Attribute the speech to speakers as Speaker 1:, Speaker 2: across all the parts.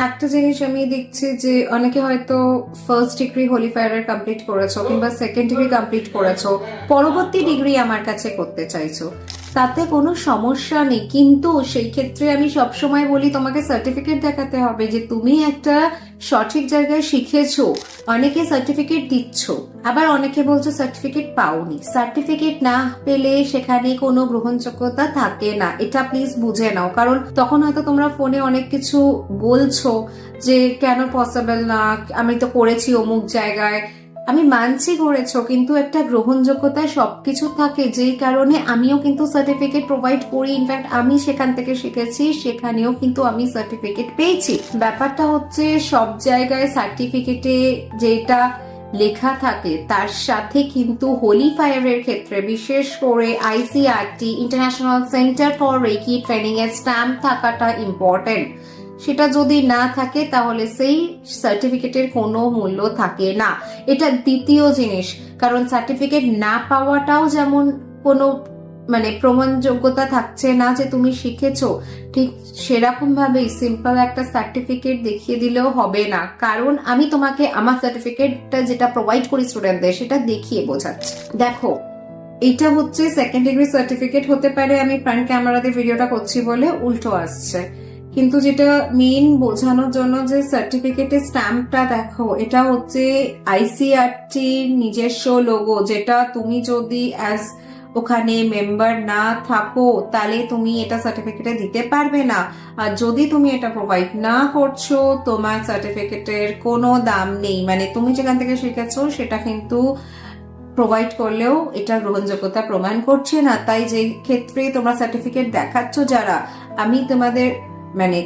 Speaker 1: একটা জিনিস আমি দেখছি যে অনেকে হয়তো ফার্স্ট ডিগ্রি হোলিফায়ারের কমপ্লিট করেছো কিংবা সেকেন্ড ডিগ্রি কমপ্লিট করেছো, পরবর্তী ডিগ্রি আমার কাছে করতে চাইছো, তাতে কোনো সমস্যা নেই। কিন্তু সেই ক্ষেত্রে আমি সবসময় বলি তোমাকে সার্টিফিকেট দেখাতে হবে যে তুমি একটা সঠিক জায়গায় শিখেছো। অনেকে সার্টিফিকেট দিচ্ছ, আবার অনেকে বলছো সার্টিফিকেট পাওনি। সার্টিফিকেট না পেলে সেখানে কোনো গ্রহণযোগ্যতা থাকে না, এটা প্লিজ বুঝে নাও। কারণ তখন হয়তো তোমরা ফোনে অনেক কিছু বলছো যে কেন পসিবল না, আমি তো করেছি অমুক জায়গায়। আমি মানছি করেছো, কিন্তু একটা গ্রহণযোগ্যতা সবকিছু থাকে, যেই কারণে আমিও কিন্তু সার্টিফিকেট প্রোভাইড করি। ইনফ্যাক্ট আমি সেখান থেকে শিখেছি, সেখানেও কিন্তু আমি সার্টিফিকেট পেয়েছি। ব্যাপারটা হচ্ছে সব জায়গায় সার্টিফিকেটে যেটা লেখা থাকে তার সাথে কিন্তু হোলিফায়ারের ক্ষেত্রে বিশেষ করে ICRT international centre for reiki training এর স্ট্যাম্প থাকাটা ইম্পর্টেন্ট। সেটা যদি না থাকে তাহলে সেই সার্টিফিকেটের কোনো মূল্য থাকে না। এটা দ্বিতীয় জিনিস, কারণ সার্টিফিকেট না পাওয়াটাও যেমন কোনো প্রমাণযোগ্যতা থাকছে না যে তুমি শিখেছো, ঠিক সেরকম ভাবেই সিম্পল একটা সার্টিফিকেট দেখিয়ে দিলেও হবে না। কারণ আমি তোমাকে আমার সার্টিফিকেটটা যেটা প্রোভাইড করি স্টুডেন্টদের সেটা দেখিয়ে বোঝাচ্ছি। দেখো, এটা হচ্ছে সেকেন্ড ডিগ্রি সার্টিফিকেট হতে পারে, আমি ফ্রন্ট ক্যামেরাতে ভিডিওটা করছি বলে উল্টো আসছে, কিন্তু যেটা মেইন বোঝানোর জন্য যে সার্টিফিকেটের স্ট্যাম্পটা দেখো, এটা হচ্ছে ICRT নিজস্ব লোগো, যেটা তুমি যদি অ্যাজ ওখানে মেম্বার না থাকো তাহলে তুমি এটা সার্টিফিকেটে দিতে পারবে না। আর যদি তুমি এটা প্রোভাইড না করছো তোমার সার্টিফিকেটের কোনো দাম নেই। তুমি যেখান থেকে শিখেছো সেটা কিন্তু প্রোভাইড করলেও এটা গ্রহণযোগ্যতা প্রমাণ করছে না। তাই যে ক্ষেত্রে তোমরা সার্টিফিকেট দেখাচ্ছ যারা, আমি তোমাদের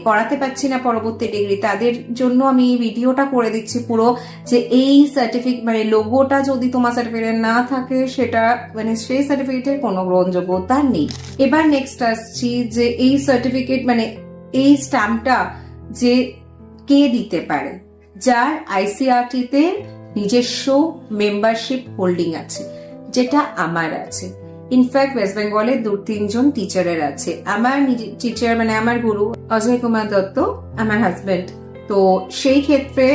Speaker 1: করাতে পারছি না পরবর্তী ডিগ্রি, তাদের জন্য আমি ভিডিওটা করে দিচ্ছি পুরো, যে এই সার্টিফিকেট লোগোটা যদি তোমার সার্টিফিকেট না থাকে সেটা সেই সার্টিফিকেটের কোনো গ্রহণযোগ্যতা নেই। এবার নেক্সট আসছি যে এই সার্টিফিকেট এই স্ট্যাম্পটা যে কে দিতে পারে, যার ICRT তে নিজস্ব মেম্বারশিপ হোল্ডিং আছে, যেটা আমার আছে। ইনফ্যাক্ট ওয়েস্ট বেঙ্গলে 2-3 জন টিচারের আছে। আমার টিচার আমার গুরু অজয় কুমার দত্ত, আমার হাজবেন্ড, তো সেই ক্ষেত্রে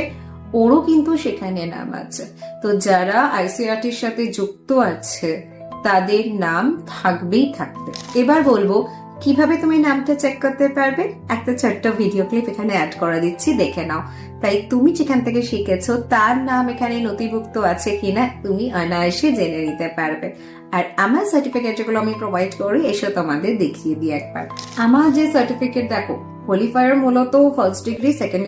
Speaker 1: ওরও কিন্তু সেখানে নাম আছে। তো যারা ICRTর সাথে যুক্ত আছে তাদের নাম থাকবেই থাকবে। এবার বলবো কিভাবে তুমি নামটা চেক করতে পারবে, একটা ছোট্ট ভিডিও ক্লিপ এখানে অ্যাড করে দিচ্ছি, দেখে নাও। তাই তুমি যেখান থেকে শিখেছো তার নাম এখানে নথিভুক্ত আছে কিনা তুমি অনায়াসে জেনে নিতে পারবে। আর আমার সার্টিফিকেট যেগুলো আমি প্রোভাইড করি এসে তোমাদের দেখিয়ে দিই একবার। আমার যে সার্টিফিকেট দেখো, হোলিফায়ার মূলত ফার্স্ট ডিগ্রি সেকেন্ড